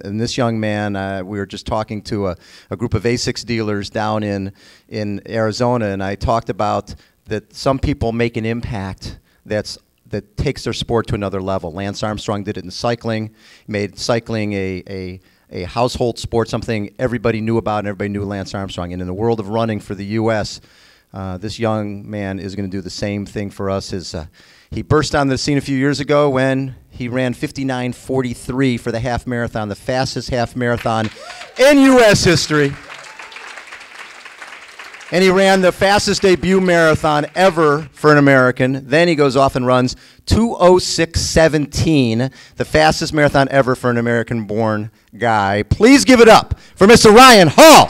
And this young man, we were just talking to a group of ASICS dealers down in Arizona, and I talked about that some people make an impact that takes their sport to another level. Lance Armstrong did it in cycling, made cycling a household sport, something everybody knew about, and everybody knew Lance Armstrong. And in the world of running for the U.S., this young man is going to do the same thing for us. He burst on the scene a few years ago when he ran 59:43 for the half marathon, the fastest half marathon in U.S. history. And he ran the fastest debut marathon ever for an American. Then he goes off and runs 2:06:17, the fastest marathon ever for an American-born guy. Please give it up for Mr. Ryan Hall.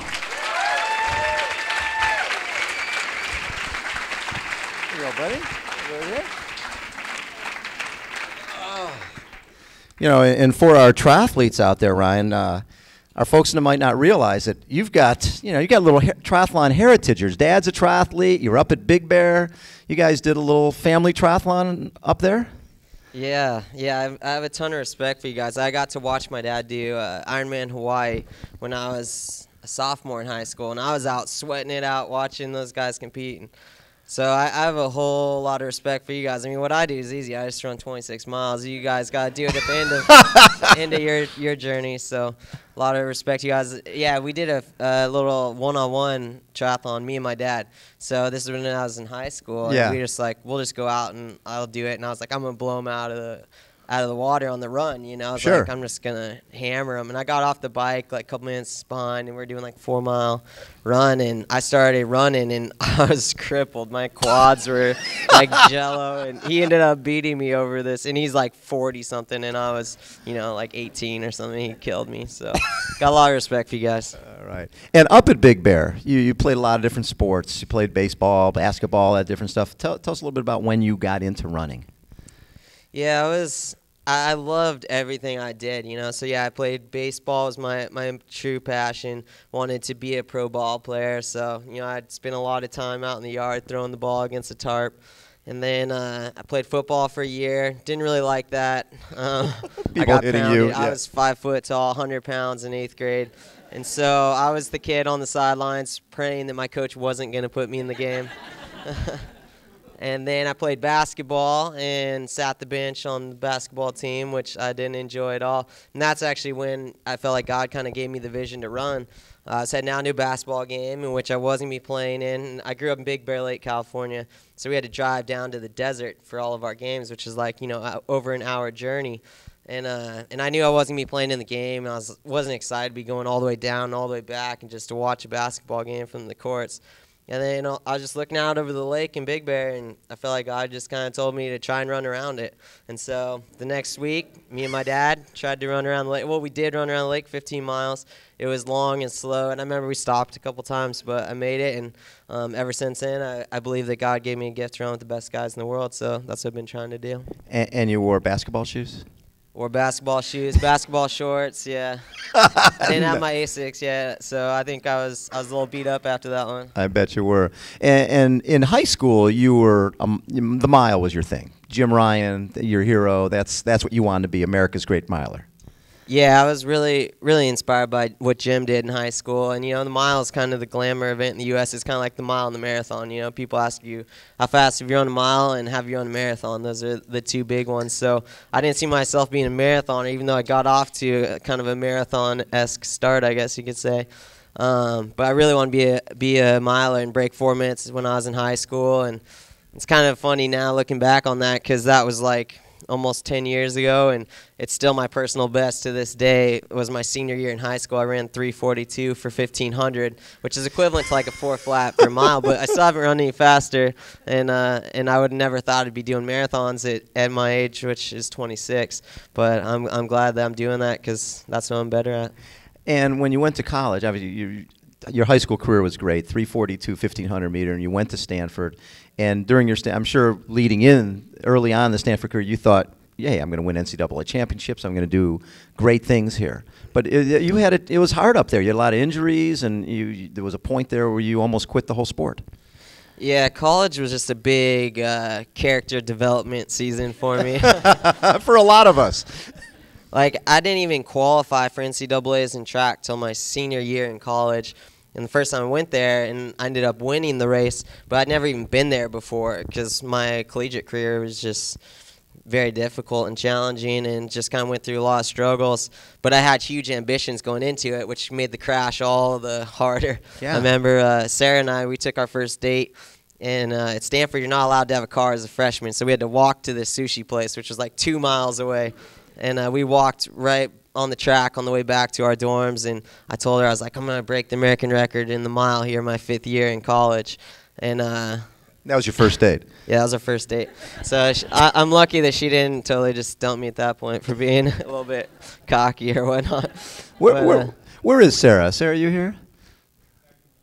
Here you go, buddy. Over here. You know, and for our triathletes out there, Ryan, our folks might not realize that you've got, you got a little triathlon heritage. Your dad's a triathlete. You're up at Big Bear. You guys did a little family triathlon up there? Yeah, I have a ton of respect for you guys. I got to watch my dad do Ironman Hawaii when I was a sophomore in high school, and I was out sweating it out watching those guys compete. And so I have a whole lot of respect for you guys. I mean, what I do is easy. I just run 26 miles. You guys got to do it at the end of your journey. So a lot of respect to you guys. Yeah, we did a little one-on-one triathlon, me and my dad. So this is when I was in high school. Yeah. And we just like, we'll just go out and I'll do it. And I was like, I'm going to blow him out of the water on the run, I was Sure. like, I'm just going to hammer him. And I got off the bike like a couple minutes behind, and we were doing like a 4-mile run, and I started running, and I was crippled. My quads were like jello, and he ended up beating me over this, and he's like 40-something, and I was, like 18 or something. He killed me, so got a lot of respect for you guys. All right. And up at Big Bear, you played a lot of different sports. You played baseball, basketball, that different stuff. Tell us a little bit about when you got into running. Yeah, I loved everything I did, So, yeah, I played baseball was my true passion. Wanted to be a pro ball player. So, I'd spend a lot of time out in the yard throwing the ball against the tarp. And then I played football for a year. Didn't really like that. I got hitting pounded. you. Yeah. I was 5 foot tall, 100 pounds in 8th grade. And so I was the kid on the sidelines praying that my coach wasn't going to put me in the game. And then I played basketball and sat the bench on the basketball team, which I didn't enjoy at all. And that's actually when I felt like God kind of gave me the vision to run. I was heading out to a basketball game in which I wasn't be playing in. I grew up in Big Bear Lake, California, so we had to drive down to the desert for all of our games, which is like, over an hour journey. And I knew I wasn't going to be playing in the game, and I wasn't excited to be going all the way down, all the way back, and just to watch a basketball game from the courts. And then I was just looking out over the lake in Big Bear, and I felt like God just kind of told me to try and run around it. And so the next week, me and my dad tried to run around the lake. Well, we did run around the lake 15 miles. It was long and slow, and I remember we stopped a couple times, but I made it. And ever since then, I believe that God gave me a gift to run with the best guys in the world, so that's what I've been trying to do. And you wore basketball shoes? Wore basketball shoes, basketball shorts, yeah. I didn't have my ASICs yet, so I think I was a little beat up after that one. I bet you were. And in high school, you were the mile was your thing. Jim Ryan, your hero. That's what you wanted to be, America's great miler. Yeah, I was really, really inspired by what Jim did in high school. And, the mile is kind of the glamour event in the U.S. It's kind of like the mile and the marathon. People ask you, how fast have you run a mile and have you run a marathon? Those are the two big ones. So I didn't see myself being a marathoner, even though I got off to kind of a marathon-esque start, I guess you could say. But I really want to be a miler and break 4 minutes when I was in high school. And it's kind of funny now looking back on that, because that was like almost 10 years ago, and it's still my personal best to this day. It was my senior year in high school. I ran 3:42 for 1,500, which is equivalent to like a 4 flat per mile, but I still haven't run any faster, and I would have never thought I'd be doing marathons at my age, which is 26, but I'm glad that I'm doing that, because that's what I'm better at. And when you went to college, obviously your high school career was great, 3:42, 1,500 meter, and you went to Stanford. And during your I'm sure leading in early on in the Stanford career, you thought, yeah, I'm going to win NCAA championships. I'm going to do great things here. But you had it was hard up there. You had a lot of injuries, and there was a point there where you almost quit the whole sport. Yeah, college was just a big character development season for me. For a lot of us. Like, I didn't even qualify for NCAAs in track till my senior year in college. And the first time I went there, and I ended up winning the race, but I'd never even been there before because my collegiate career was just very difficult and challenging and just kind of went through a lot of struggles. But I had huge ambitions going into it, which made the crash all the harder. Yeah. I remember Sarah and I, we took our first date. And at Stanford, you're not allowed to have a car as a freshman, so we had to walk to this sushi place, which was like 2 miles away. And we walked right on the track on the way back to our dorms, and I told her, I was like, I'm going to break the American record in the mile here my 5th year in college. And that was your first date? Yeah, that was our first date. So I'm lucky that she didn't totally just dump me at that point for being a little bit cocky or whatnot. Where is Sarah? Sarah, you here?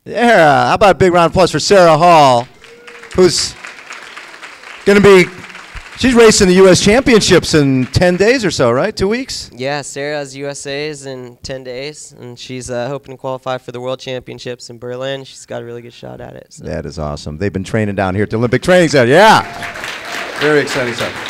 Yeah, how about a big round of applause for Sarah Hall, who's going to be, she's racing the U.S. Championships in 10 days or so, right? 2 weeks? Yeah, Sarah has USA's in 10 days, and she's hoping to qualify for the World Championships in Berlin. She's got a really good shot at it. So. That is awesome. They've been training down here at the Olympic Training Center. Yeah. Very exciting stuff.